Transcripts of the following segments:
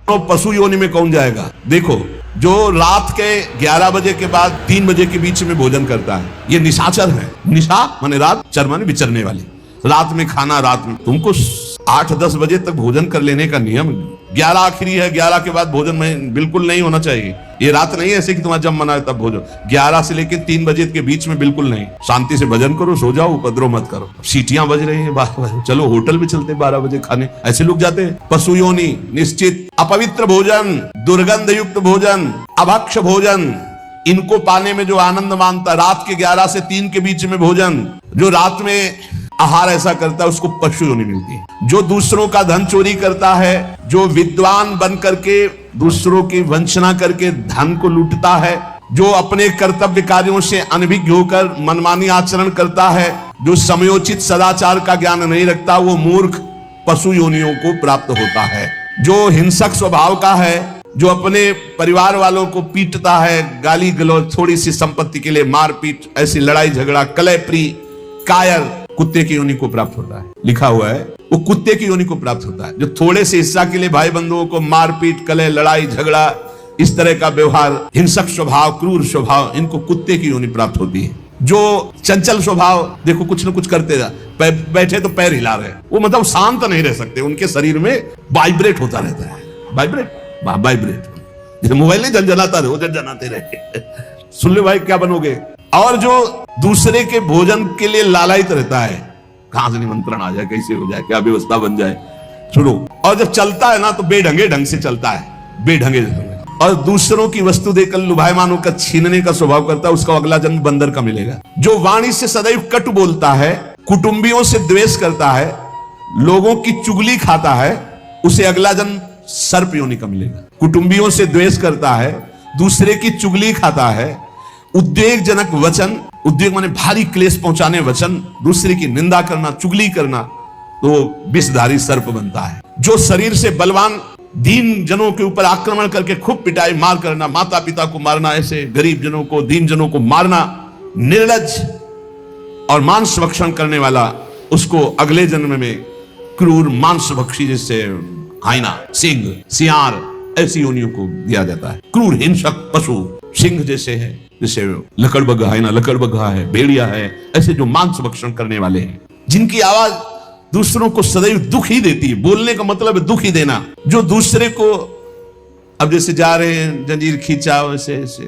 तो पशु योनि में कौन जाएगा? देखो, जो रात के 11 बजे के बाद 3 बजे के बीच में भोजन करता है, ये निशाचर है। निशा माने रात, चर माने विचरने वाली। रात में खाना, रात में तुमको 8-10 बजे तक भोजन कर लेने का नियम। 11 आखिरी है, 11 के बाद भोजन में बिल्कुल नहीं होना चाहिए। ये रात नहीं है ऐसे कि तुम्हारा जब मना है तब भोजन। 11 से लेकर 3 बजे के बीच में बिल्कुल नहीं। शांति से भजन करो, सो जाओ, उपद्रव मत करो। सीटियां बज रही हैं 12 बजे, चलो होटल में चलते 12 बजे खाने, ऐसे लोग जाते हैं। पशु योनि निश्चित। अपवित्र भोजन, दुर्गंध युक्त भोजन, अभक्ष भोजन, इनको पाने में जो आनंद मानता, रात के 11 से 3 के बीच में भोजन, जो रात में आहार ऐसा करता है उसको पशु योनि मिलती है। जो दूसरों का धन चोरी करता है, जो विद्वान बन करके दूसरों की वंचना करके धन को लूटता है, जो अपने कर्तव्य कार्यों से अनभिज्ञ होकर मनमानी आचरण करता है, जो समयोचित सदाचार का ज्ञान नहीं रखता, वो मूर्ख पशु योनियों को प्राप्त होता है। जो हिंसक स्वभाव का है, जो अपने परिवार वालों को पीटता है, गाली गलौज, थोड़ी सी संपत्ति के लिए मारपीट, ऐसी लड़ाई झगड़ा, कलहप्रिय, कायर, कुत्ते की योनि को प्राप्त होता है। लिखा हुआ है वो कुत्ते की योनि को प्राप्त होता है। जो थोड़े से हिस्सा के लिए भाई बंधुओं को मारपीट, कलह, लड़ाई झगड़ा, इस तरह का व्यवहार, हिंसक स्वभाव, क्रूर स्वभाव, इनको कुत्ते की योनि प्राप्त होती है। जो चंचल स्वभाव, देखो कुछ न कुछ करते जा, बैठे तो पैर हिला रहे, वो मतलब शांत नहीं रह सकते, उनके शरीर में वाइब्रेट होता रहता है। वाइब्रेट जैसे मोबाइल नहीं झनझनाता रहे, वो झनझनाते रहे। सुन ले भाई क्या बनोगे। और जो दूसरे के भोजन के लिए लालायित रहता है, कहां से निमंत्रण आ जाए, कैसे हो जाए, क्या व्यवस्था बन जाए, सुनो। और जब चलता है ना तो बेढंगे ढंग से चलता है, बेढंगे ढंग। और दूसरों की वस्तु देकर लुभायमान होकर छीनने का स्वभाव करता है, उसका अगला जन्म बंदर का मिलेगा। जो वाणी से सदैव कटु बोलता है, कुटुंबियों से द्वेष करता है, लोगों की चुगली खाता है, उसे अगला जन्म सर्प योनि का मिलेगा। कुटुंबियों से द्वेष करता है, दूसरे की चुगली खाता है, उद्वेगजनक वचन, उद्वेग माने भारी क्लेश पहुंचाने वचन, दूसरे की निंदा करना, चुगली करना, तो विषधारी सर्प बनता है। जो शरीर से बलवान दीन जनों के ऊपर आक्रमण करके खूब पिटाई मार करना, माता पिता को मारना, ऐसे गरीब जनों को, दीन जनों को मारना, निर्लज और मांस भक्षण करने वाला, उसको अगले जन्म में क्रूर मांस भक्षी, जैसे हाइना, सिंह, सियार, ऐसी योनियों को दिया जाता है। क्रूर हिंसक पशु सिंह जैसे है, जैसे लकड़बग्घा है ना, लकड़बग्घा है, भेड़िया है, ऐसे जो मांस भक्षण करने वाले हैं, जिनकी आवाज दूसरों को सदैव दुख ही देती है। बोलने का मतलब है दुख ही देना। जो दूसरे को, अब जैसे जा रहे हैं, जंजीर खींचा, वैसे ऐसे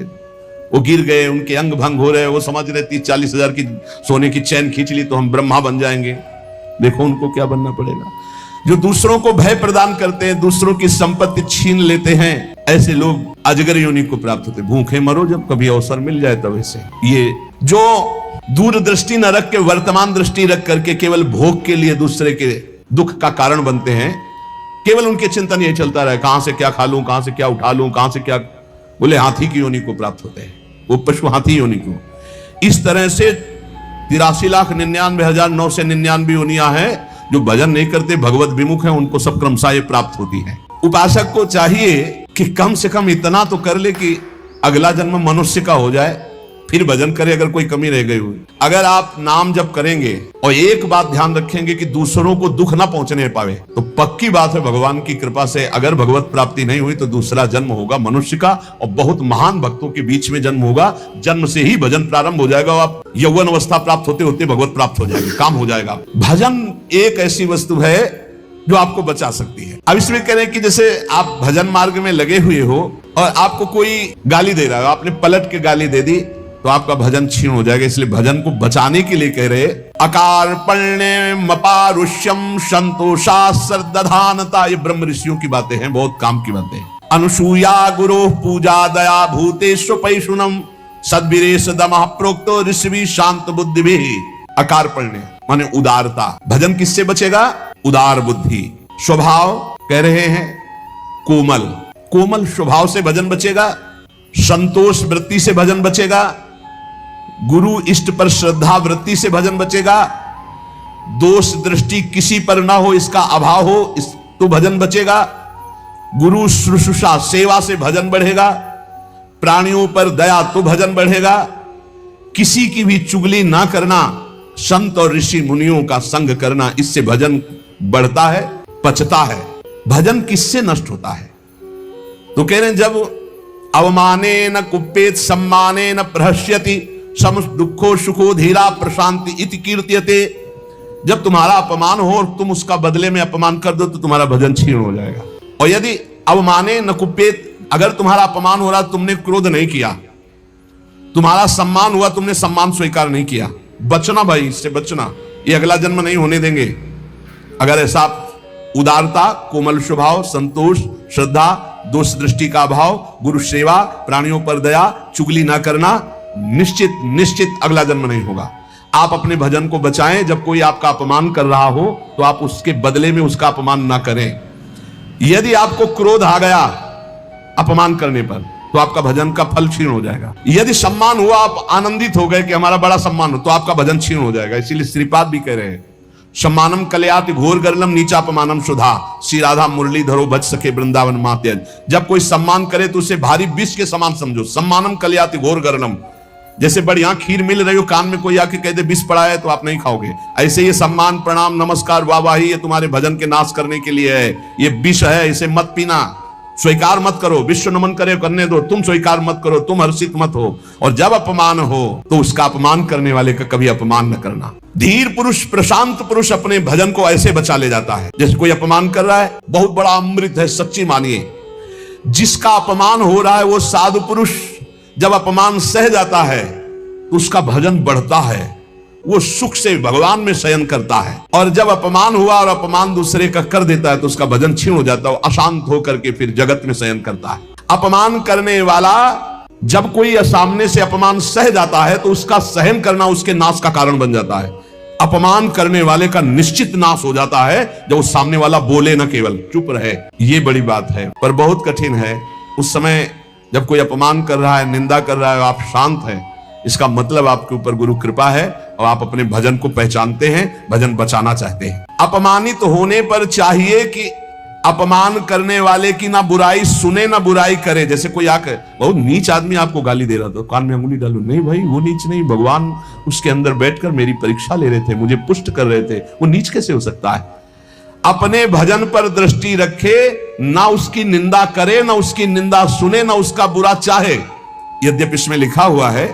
वो गिर गए, उनके अंग भंग हो रहे हैं, वो समझ रहे 30-40 हजार की सोने की चैन खींच ली तो हम ब्रह्मा बन जाएंगे। देखो उनको क्या बनना पड़ेगा। जो दूसरों को भय प्रदान करते हैं, दूसरों की संपत्ति छीन लेते हैं, ऐसे लोग अजगर योनि को प्राप्त होते। भूखे मरो जब कभी अवसर मिल जाए तब। ऐसे ये जो दूरदृष्टि न रख के वर्तमान दृष्टि रख करके केवल भोग के लिए दूसरे के दुख का कारण बनते हैं, केवल उनके चिंतन यही चलता रहे, कहां से क्या खा लूं, कहां से क्या उठा लूं, कहां से क्या, बोले हाथी की योनि को प्राप्त होते हैं, वो पशु हाथी योनि को। इस तरह से 83,99,999 योनियां हैं। जो भजन नहीं करते, भगवत विमुख है, उनको सब क्रमशः ये प्राप्त होती है। उपासक को चाहिए कि कम से कम इतना तो कर ले कि अगला जन्म मनुष्य का हो जाए, फिर भजन करे अगर कोई कमी रह गई हुई। अगर आप नाम जप करेंगे और एक बात ध्यान रखेंगे कि दूसरों को दुख ना पहुंचने पावे, तो पक्की बात है भगवान की कृपा से अगर भगवत प्राप्ति नहीं हुई तो दूसरा जन्म होगा मनुष्य का, और बहुत महान भक्तों के बीच में जन्म होगा। जन्म से ही भजन प्रारंभ हो जाएगा, आप यौवन अवस्था प्राप्त होते होते भगवत प्राप्त हो जाएगी, काम हो जाएगा। भजन एक ऐसी वस्तु है जो आपको बचा सकती है। अब इसमें कह रहे हैं कि जैसे आप भजन मार्ग में लगे हुए हो और आपको कोई गाली दे रहा है, आपने पलट के गाली दे दी तो आपका भजन छीन हो जाएगा। इसलिए भजन को बचाने के लिए कह रहे अकार पण्य मपारुष्यम संतोषा सर्दधानता, ये ब्रह्म ऋषियों की बातें हैं, बहुत काम की बातें हैं। अनुसूया गुरु पूजा दया भूतेषु पैशुनम सद्वीरेश दमः प्रोक्तो ऋषि शांत बुद्धि भी। अकार पण्य माने उदारता। भजन किससे बचेगा? उदार बुद्धि। स्वभाव कह रहे हैं कोमल, कोमल स्वभाव से भजन बचेगा। संतोष वृत्ति से भजन बचेगा। गुरु इष्ट पर श्रद्धा वृत्ति से भजन बचेगा। दोष दृष्टि किसी पर ना हो, इसका अभाव हो, इस तो भजन बचेगा। गुरु शुश्रूषा सेवा से भजन बढ़ेगा। प्राणियों पर दया तो भजन बढ़ेगा। किसी की भी चुगली ना करना, संत और ऋषि मुनियों का संग करना, इससे भजन बढ़ता है, पचता है। भजन किससे नष्ट होता है? तो कह रहे हैं जब अवमाने न कुप्येत सम्माने न प्रहस्यति सम दुखो सुखो धीरा प्रशांति इति कीर्त्यते। जब तुम्हारा अपमान हो और तुम उसका बदले में अपमान कर दो तो तुम्हारा भजन क्षीण हो जाएगा। और यदि अवमाने न कुप्येत, अगर तुम्हारा अपमान हो रहा तुमने क्रोध नहीं किया, तुम्हारा सम्मान हुआ तुमने सम्मान स्वीकार नहीं किया, बचना भाई, इससे बचना, ये अगला जन्म नहीं होने देंगे। अगर ऐसा उदारता, कोमल स्वभाव, संतोष, श्रद्धा, दोष दृष्टि का अभाव, गुरु सेवा, प्राणियों पर दया, चुगली ना करना, निश्चित निश्चित अगला जन्म नहीं होगा। आप अपने भजन को बचाएं। जब कोई आपका अपमान कर रहा हो तो आप उसके बदले में उसका अपमान ना करें। यदि आपको क्रोध आ गया अपमान करने पर तो आपका भजन का फल क्षीण हो जाएगा। यदि सम्मान हुआ, आप आनंदित हो गए कि हमारा बड़ा सम्मान हो, तो आपका भजन क्षीण हो जाएगा। इसीलिए श्रीपाद भी कह रहे हैं, सम्मानम कलयाति घोर गर्लम नीचापमानम सुधा, श्री राधा मुरली धरो भज सके वृंदावन मात्यज। जब कोई सम्मान करे तो उसे भारी विष के समान समझो। सम्मानम कलयाति घोर गर्लम, जैसे बढ़िया खीर मिल रही हो, कान में कोई आके कह दे विष पड़ा है तो आप नहीं खाओगे। ऐसे ये सम्मान, प्रणाम, नमस्कार, वाहवाही ये तुम्हारे भजन के नाश करने के लिए है, ये विष है, इसे मत पीना, स्वीकार मत करो। विश्व नमन करे करने दो, तुम स्वीकार मत करो, तुम हर्षित मत हो। और जब अपमान हो तो उसका अपमान करने वाले का कभी अपमान न करना। धीर पुरुष, प्रशांत पुरुष अपने भजन को ऐसे बचा ले जाता है। जैसे कोई अपमान कर रहा है, बहुत बड़ा अमृत है, सच्ची मानिए। जिसका अपमान हो रहा है वो साधु पुरुष जब अपमान सह जाता है तो उसका भजन बढ़ता है, वो सुख से भगवान में शयन करता है। और जब अपमान हुआ और अपमान दूसरे का कर देता है तो उसका भजन क्षीण हो जाता है, अशांत होकर के फिर जगत में शयन करता है। अपमान करने वाला जब कोई सामने से अपमान सह जाता है तो उसका सहन करना उसके नाश का कारण बन जाता है। अपमान करने वाले का निश्चित नाश हो जाता है जब उस सामने वाला बोले न, केवल चुप रहे। ये बड़ी बात है, पर बहुत कठिन है। उस समय जब कोई अपमान कर रहा है, निंदा कर रहा है, आप शांत हैं, इसका मतलब आपके ऊपर गुरु कृपा है और आप अपने भजन को पहचानते हैं, भजन बचाना चाहते हैं। अपमानित होने पर चाहिए कि अपमान करने वाले की ना बुराई सुने ना बुराई करे। जैसे कोई आकर बहुत नीच आदमी आपको गाली दे रहा था, कान में अंगुली डालो, नहीं भाई वो नीच नहीं, भगवान उसके अंदर बैठकर मेरी परीक्षा ले रहे थे, मुझे पुष्ट कर रहे थे, वो नीच कैसे हो सकता है। अपने भजन पर दृष्टि रखे, ना उसकी निंदा करे, ना उसकी निंदा सुने, ना उसका बुरा चाहे। यद्यपि इसमें लिखा हुआ है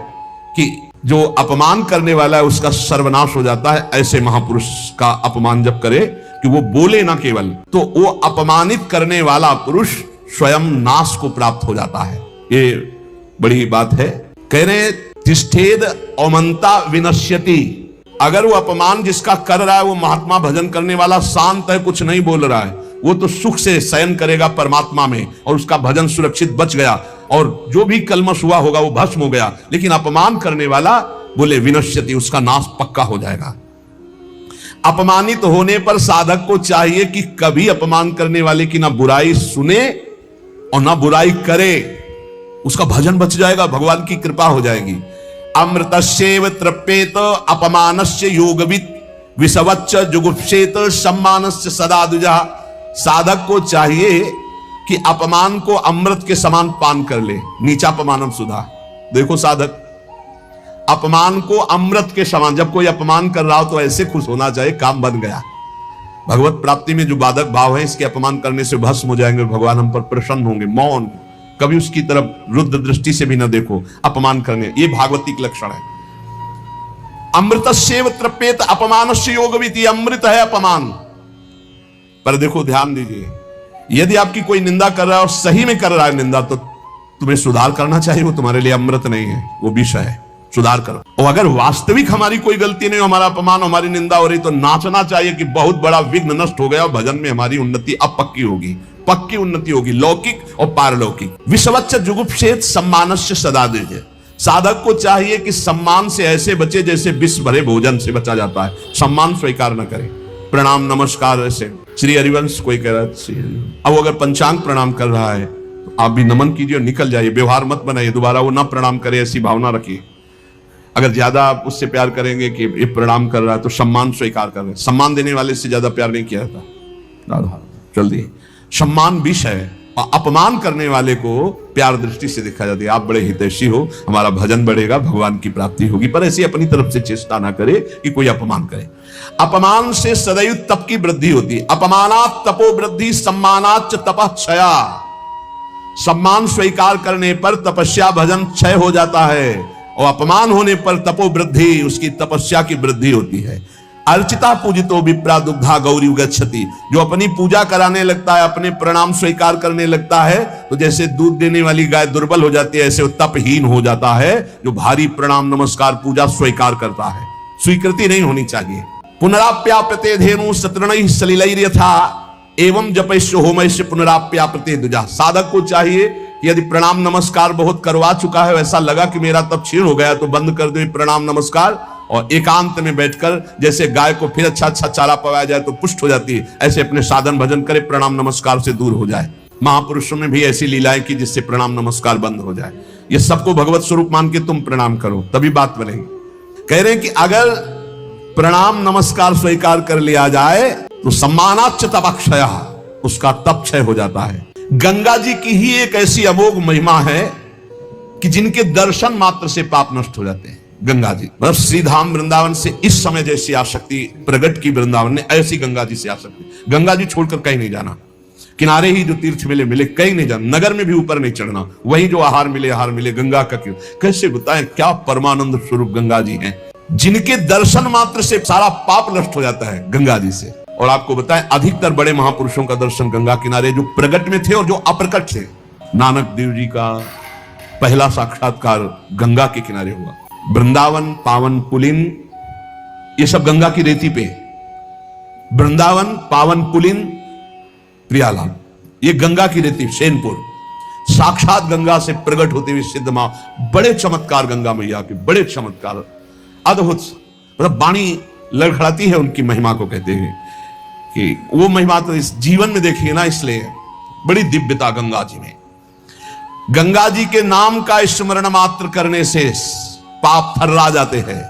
कि जो अपमान करने वाला है उसका सर्वनाश हो जाता है। ऐसे महापुरुष का अपमान जब करे कि वो बोले ना केवल, तो वो अपमानित करने वाला पुरुष स्वयं नाश को प्राप्त हो जाता है। ये बड़ी बात है। कह रहे तिष्ठेद औमंता विनश्यति। अगर वो अपमान जिसका कर रहा है वो महात्मा भजन करने वाला शांत है, कुछ नहीं बोल रहा है, वो तो सुख से शयन करेगा परमात्मा में और उसका भजन सुरक्षित बच गया और जो भी कलमश हुआ होगा वो भस्म हो गया। लेकिन अपमान करने वाला बोले विनश्यति, उसका नाश पक्का हो जाएगा। अपमानित होने पर साधक को चाहिए कि कभी अपमान करने वाले की ना बुराई सुने और ना बुराई करे, उसका भजन बच जाएगा, भगवान की कृपा हो जाएगी। अमृतस्येव तृप्येत अपमानस्य योगवित् विषवच्च जुगुप्सेत सम्मानस्य सदा द्विजा। साधक को चाहिए कि अपमान को अमृत के समान पान कर ले, नीचापमानम सुधा। देखो साधक अपमान को अमृत के समान, जब कोई अपमान कर रहा हो तो ऐसे खुश होना चाहिए, काम बन गया। भगवत प्राप्ति में जो बाधक भाव है इसके अपमान करने से भस्म हो जाएंगे, भगवान हम पर प्रसन्न होंगे। मौन, कभी उसकी तरफ रुद्र दृष्टि से भी न देखो। अपमान करने, ये भागवतिक लक्षण है। अमृतस्येव तृप्येत अपमानस्य योगवित्, अमृत है अपमान। पर देखो ध्यान दीजिए, यदि आपकी कोई निंदा कर रहा है और सही में कर रहा है निंदा, तो तुम्हें सुधार करना चाहिए। वो तुम्हारे लिए अमृत नहीं है, वो विष है, सुधार करो। और अगर वास्तविक हमारी कोई गलती नहीं, हमारा अपमान, हमारी निंदा हो रही, तो नाचना चाहिए कि बहुत बड़ा विघ्न नष्ट हो गया और भजन में हमारी उन्नति अब पक्की होगी, पक्की उन्नति होगी, लौकिक और पारलौकिक। विषवच्च जुगुप्सेत सम्मानस्य सदा द्विज। साधक को चाहिए कि सम्मान से ऐसे बचे जैसे विष भरे भोजन से बचा जाता है। सम्मान स्वीकार न करे, प्रणाम नमस्कार ऐसे। श्री हरिवंश कोई कह रहा है, अब अगर पंचांग प्रणाम कर रहा है तो आप भी नमन कीजिए और निकल जाइए, व्यवहार मत बनाइए, दोबारा वो ना प्रणाम करे, ऐसी भावना रखिए। अगर ज्यादा आप उससे प्यार करेंगे कि ये प्रणाम कर रहा है तो सम्मान स्वीकार कर रहे हैं। सम्मान देने वाले से ज्यादा प्यार नहीं किया जाता। जल्दी, सम्मान विष है और अपमान करने वाले को प्यार दृष्टि से देखा जाता है। आप बड़े हितैषी हो, हमारा भजन बढ़ेगा, भगवान की प्राप्ति होगी। पर ऐसी अपनी तरफ से चेष्टा ना करे कि कोई अपमान करे। अपमान से सदैव तप की वृद्धि होती है। अपमानात् तपो वृद्धि, सम्मानात् तपः क्षया। सम्मान स्वीकार करने पर तपस्या भजन क्षय हो जाता है, और अपमान होने पर तपो वृद्धि, उसकी तपस्या की वृद्धि होती है। अर्चिता पूजितो विप्रा दुग्धा गौरी गच्छति, जो अपनी पूजा कराने लगता है, अपने प्रणाम स्वीकार करने लगता है, तो जैसे दूध देने वाली गाय दुर्बल हो जाती है, ऐसे वो तपहीन हो जाता है जो भारी प्रणाम नमस्कार पूजा स्वीकार करता है। स्वीकृति नहीं होनी चाहिए। पुनराप्याप्यते धेनु सतृणैः सलिलैर्यथा एवं जपैश्य होमैश्य पुनराप्याप्यते द्विजा। साधक को चाहिए कि यदि प्रणाम नमस्कार बहुत करवा चुका है, वैसा लगा कि मेरा तप क्षीण हो गया, तो बंद कर दे प्रणाम नमस्कार, और एकांत में बैठकर जैसे गाय को फिर अच्छा चारा पवाया जाए तो पुष्ट हो जाती है, ऐसे अपने साधन भजन करे, प्रणाम नमस्कार से दूर हो जाए। महापुरुषों ने भी ऐसी लीलाएं की जिससे प्रणाम नमस्कार बंद हो जाए। ये सबको भगवत स्वरूप मान के तुम प्रणाम करो, तभी बात बनेगी। कह रहे हैं कि अगर प्रणाम नमस्कार स्वीकार कर लिया जाए तो सम्मानाच्च तपक्षय, उसका तप क्षय हो जाता है। गंगा जी की ही एक ऐसी अमोघ महिमा है कि जिनके दर्शन मात्र से पाप नष्ट हो जाते हैं। गंगा जी मतलब श्रीधाम वृंदावन से इस समय जैसी आसक्ति प्रकट की वृंदावन ने, ऐसी गंगा जी से आसक्ति। गंगा जी छोड़कर कहीं नहीं जाना, किनारे ही जो तीर्थ मिले मिले, कहीं नहीं जाना, नगर में भी ऊपर नहीं चढ़ना, वही जो आहार मिले गंगा का। क्यों कैसे बताएं, क्या परमानंद स्वरूप गंगा जी हैं, जिनके दर्शन मात्र से सारा पाप नष्ट हो जाता है गंगा जी से। और आपको बताएं, अधिकतर बड़े महापुरुषों का दर्शन गंगा किनारे जो प्रकट में थे और जो अप्रकट थे, नानक देव जी का पहला साक्षात्कार गंगा के किनारे हुआ। वृंदावन पावन पुलिन, ये सब गंगा की रेती पे। वृंदावन पावन पुलिन प्रियालाल, ये गंगा की रेती सेनपुर, साक्षात गंगा से प्रकट होते हुए सिद्ध मां। बड़े चमत्कार गंगा मैया के, बड़े चमत्कार, अद्भुत, मतलब वाणी लड़खड़ाती है उनकी महिमा को। कहते हैं कि वो महिमा तो इस जीवन में देखिए ना, इसलिए बड़ी दिव्यता गंगा जी में। गंगा जी के नाम का स्मरण मात्र करने से पाप थर्रा जाते हैं।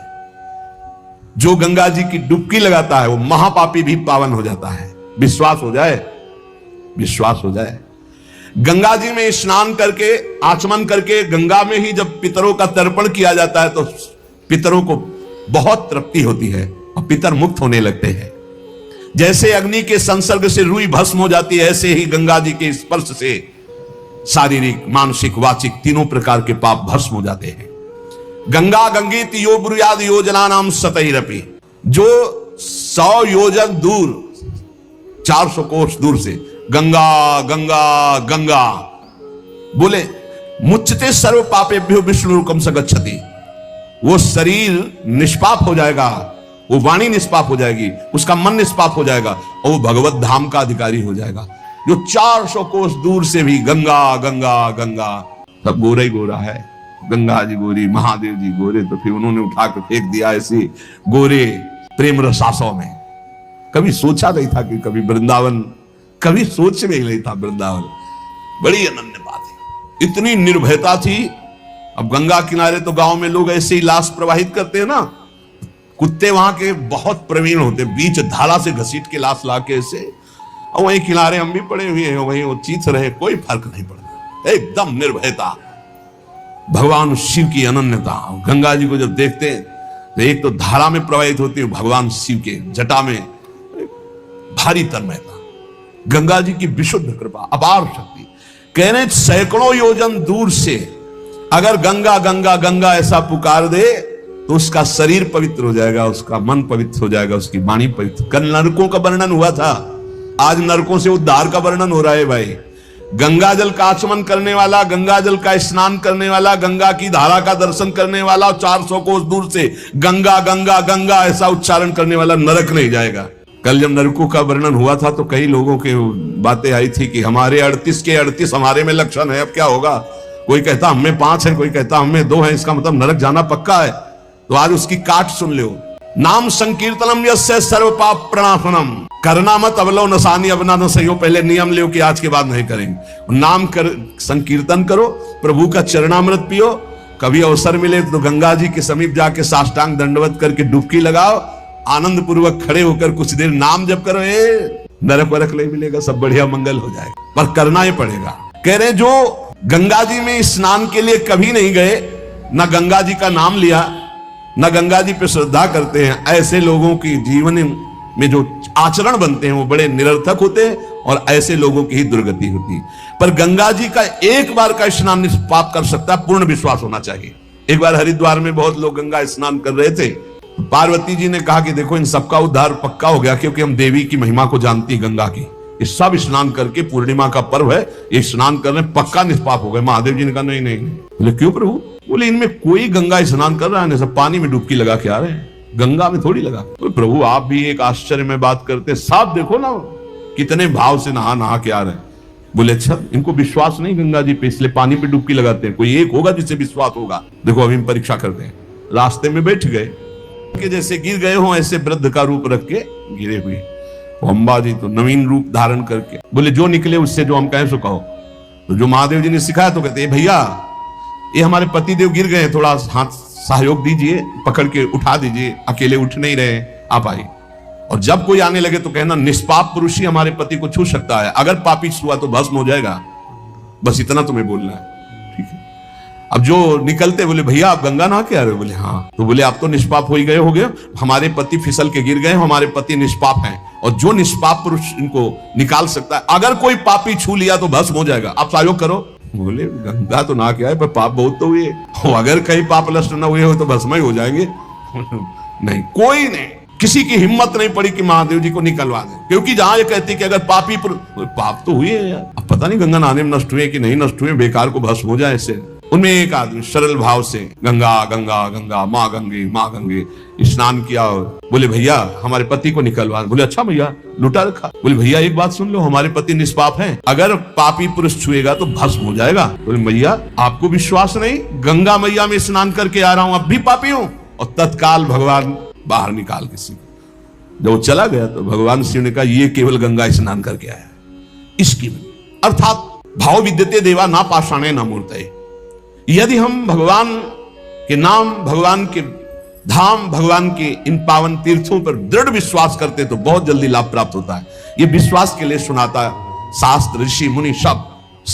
जो गंगा जी की डुबकी लगाता है वो महापापी भी पावन हो जाता है। विश्वास हो जाए, विश्वास हो जाए। गंगा जी में स्नान करके, आचमन करके, गंगा में ही जब पितरों का तर्पण किया जाता है तो पितरों को बहुत तृप्ति होती है और पितर मुक्त होने लगते हैं। जैसे अग्नि के संसर्ग से रुई भस्म हो जाती है, ऐसे ही गंगा जी के स्पर्श से शारीरिक, मानसिक, वाचिक तीनों प्रकार के पाप भस्म हो जाते हैं। गंगा गंगीत यो ब्रुयाद योजना नाम सतैरपि, जो 100 योजन दूर, 400 कोस दूर से गंगा गंगा गंगा बोले, मुच्यते सर्व पापेभ्यो विष्णुरुकम स गच्छति, वो शरीर निष्पाप हो जाएगा, वो वाणी निष्पाप हो जाएगी, उसका मन निष्पाप हो जाएगा और वो भगवत धाम का अधिकारी हो जाएगा। जो 400 कोस दूर से भी गंगा गंगा गंगा, सब गोरा ही गोरा है। गंगा जी गोरी, महादेव जी गोरे, तो फिर उन्होंने उठा कर फेंक दिया ऐसे गोरे प्रेम रसासों में। कभी सोचा नहीं था कि कभी वृंदावन, कभी सोच में ही नहीं था वृंदावन। बड़ी अनन्य बात है, इतनी निर्भयता थी। अब गंगा किनारे तो गांव में लोग ऐसे ही लाश प्रवाहित करते हैं ना, कुत्ते वहां के बहुत प्रवीण होते, बीच धारा से घसीट के लाश ला के ऐसे, और वहीं किनारे हम भी पड़े हुए हैं, वहीं वो चीथ रहे, कोई फर्क नहीं पड़ता, एकदम निर्भयता। भगवान शिव की अनन्यता। गंगा जी को जब देखते हैं तो एक तो धारा में प्रवाहित होती है, भगवान शिव के जटा में भारी तन्मयता। गंगा जी की विशुद्ध कृपा, अपार शक्ति। कह रहे सैकड़ों योजन दूर से अगर गंगा गंगा गंगा ऐसा पुकार दे तो उसका शरीर पवित्र हो जाएगा, उसका मन पवित्र हो जाएगा, उसकी वाणी पवित्र। कल नरकों का वर्णन हुआ था, आज नरकों से उद्धार का वर्णन हो रहा है भाई। गंगा जल का आचमन करने वाला, गंगा जल का स्नान करने वाला, गंगा की धारा का दर्शन करने वाला, 400 कोस दूर से गंगा गंगा गंगा ऐसा उच्चारण करने वाला नरक नहीं जाएगा। कल जब नरकों का वर्णन हुआ था तो कई लोगों के बातें आई थी कि हमारे 38 के 38 हमारे में लक्षण है, अब क्या होगा। कोई कहता हमें 5 है, कोई कहता हमें 2 है, इसका मतलब नरक जाना पक्का है। तो आज उसकी काट सुन लो। नाम संकीर्तनम यस्य सर्व पाप प्रणाशनम, करना मत अवलो नसानी, अब ना सही हो, पहले नियम लो कि आज के बाद नहीं करेंगे। नाम कर संकीर्तन करो, प्रभु का चरणामृत पियो, कभी अवसर मिले तो गंगा जी के समीप जाके साष्टांग दंडवत करके डुबकी लगाओ, आनंद पूर्वक खड़े होकर कुछ देर नाम जप करो, नरक वरक नहीं मिलेगा, सब बढ़िया मंगल हो जाएगा, पर करना ही पड़ेगा। कह रहे जो गंगा जी में स्नान के लिए कभी नहीं गए, ना गंगा जी का नाम लिया, ना गंगा जी पे श्रद्धा करते हैं, ऐसे लोगों की जीवन में जो आचरण बनते हैं वो बड़े निरर्थक होते हैं और ऐसे लोगों की ही दुर्गति होती है। पर गंगा जी का एक बार का स्नान निष्पाप कर सकता है, पूर्ण विश्वास होना चाहिए। एक बार हरिद्वार में बहुत लोग गंगा स्नान कर रहे थे। पार्वती जी ने कहा कि देखो इन सबका उद्धार पक्का हो गया, क्योंकि हम देवी की महिमा को जानती है गंगा की। ये सब स्नान करके, पूर्णिमा का पर्व है, ये स्नान करने पक्का निष्पाप हो गए। महादेव जी ने कहा नहीं नहीं नहीं। बोले क्यों प्रभु? बोले इनमें कोई गंगा स्नान कर रहा है, सब पानी में डुबकी लगा के आ रहे हैं, गंगा में थोड़ी लगा। तो प्रभु आप भी एक आश्चर्य में बात करते, साफ देखो ना कितने भाव से नहा नहा के आ रहे हैं। बोले अच्छा इनको विश्वास नहीं गंगा जी पे, इसलिए पानी पे डुबकी लगाते हैं। कोई एक होगा जिसे विश्वास होगा। देखो अभी हम परीक्षा करते हैं। रास्ते में बैठ गए कि जैसे गिर गए हो ऐसे वृद्ध का रूप रख के गिरे हुए। अम्बा जी तो नवीन रूप धारण करके बोले जो निकले उससे जो हम कहें सो कहो। तो जो महादेव जी ने सिखाया तो कहते भैया ये हमारे पतिदेव गिर गए, थोड़ा हाथ सहयोग दीजिए, पकड़ के उठा दीजिए, अकेले उठ नहीं रहे, आप आइए। और जब कोई आने लगे तो कहना निष्पाप पुरुष ही हमारे पति को छू सकता है, अगर पापी छुआ तो भस्म हो जाएगा। बस इतना तुम्हें बोलना है, ठीक है। अब जो निकलते बोले भैया आप गंगा नहा के आ रहे हो? बोले हाँ। तो बोले आप तो निष्पाप हो ही गए होगे, हमारे पति फिसल के गिर गए, हमारे पति निष्पाप हैं, और जो निष्पाप पुरुष इनको निकाल सकता है, अगर कोई पापी छू लिया तो भस्म हो जाएगा, आप सहयोग करो। बोले गंगा तो नहा के आए पर पाप बहुत तो हुए, अगर कहीं पाप नष्ट न हुए हो तो भस्म ही हो जाएंगे। नहीं, कोई नहीं, किसी की हिम्मत नहीं पड़ी कि महादेव जी को निकलवा दे, क्योंकि जहां ये कहती कि अगर पापी पाप तो हुए यार, अब पता नहीं गंगा नहाने में नष्ट हुए कि नहीं नष्ट हुए, बेकार को भस्म हो जाए ऐसे। उनमें एक आदमी सरल भाव से गंगा गंगा गंगा माँ गंगे स्नान किया। बोले भैया हमारे पति को निकलवा। बोले अच्छा भैया लुटा रखा। बोले भैया एक बात सुन लो, हमारे पति निष्पाप हैं, अगर पापी पुरुष छुएगा तो भस्म हो जाएगा। बोले भैया आपको विश्वास नहीं, गंगा मैया में स्नान करके आ रहा हूं, अब भी पापी हूं। और तत्काल भगवान बाहर निकाल के शिव, जब वो चला गया तो भगवान शिव ने कहा ये केवल गंगा स्नान करके आया। इसकी अर्थात भाव विद्यते देवा ना पाषाणे ना मूर्तये। यदि हम भगवान के नाम, भगवान के धाम, भगवान के इन पावन तीर्थों पर दृढ़ विश्वास करते तो बहुत जल्दी लाभ प्राप्त होता है। ये विश्वास के लिए सुनाता है शास्त्र, ऋषि मुनि सब,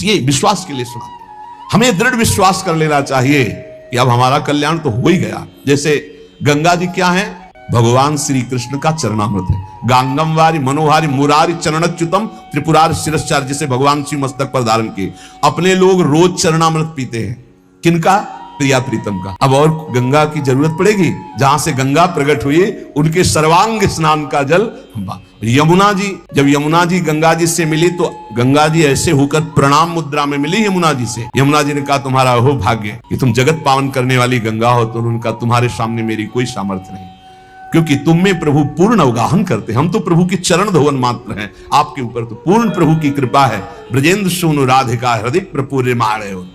ये विश्वास के लिए सुनाते। हमें दृढ़ विश्वास कर लेना चाहिए कि अब हमारा कल्याण तो हो ही गया। जैसे गंगा जी क्या है? भगवान श्री कृष्ण का चरणामृत है। गांगम वारी मनोहारी मुरारी चरणच्युतम त्रिपुरार शिरश्चार, जिसे भगवान शिव मस्तक पर धारण किए। अपने लोग रोज चरणामृत पीते हैं, किनका? प्रिया प्रीतम का। अब और गंगा की जरूरत पड़ेगी? जहां से गंगा प्रकट हुई उनके सर्वांग स्नान का जल यमुना जी, जब यमुना जी गंगा जी से मिली तो गंगा जी ऐसे होकर प्रणाम मुद्रा में मिली यमुना जी से। यमुना जी ने कहा तुम्हारा हो भाग्य कि तुम जगत पावन करने वाली गंगा हो। तो उनका तुम्हारे सामने मेरी कोई सामर्थ्य नहीं, क्योंकि तुम में प्रभु पूर्ण अवगाहन करते, हम तो प्रभु की चरण धोवन मात्र हैं, आपके ऊपर तो पूर्ण प्रभु की कृपा है। ब्रजेंद्र सोनु राधिका हृदय प्रपूर्य मारे हो।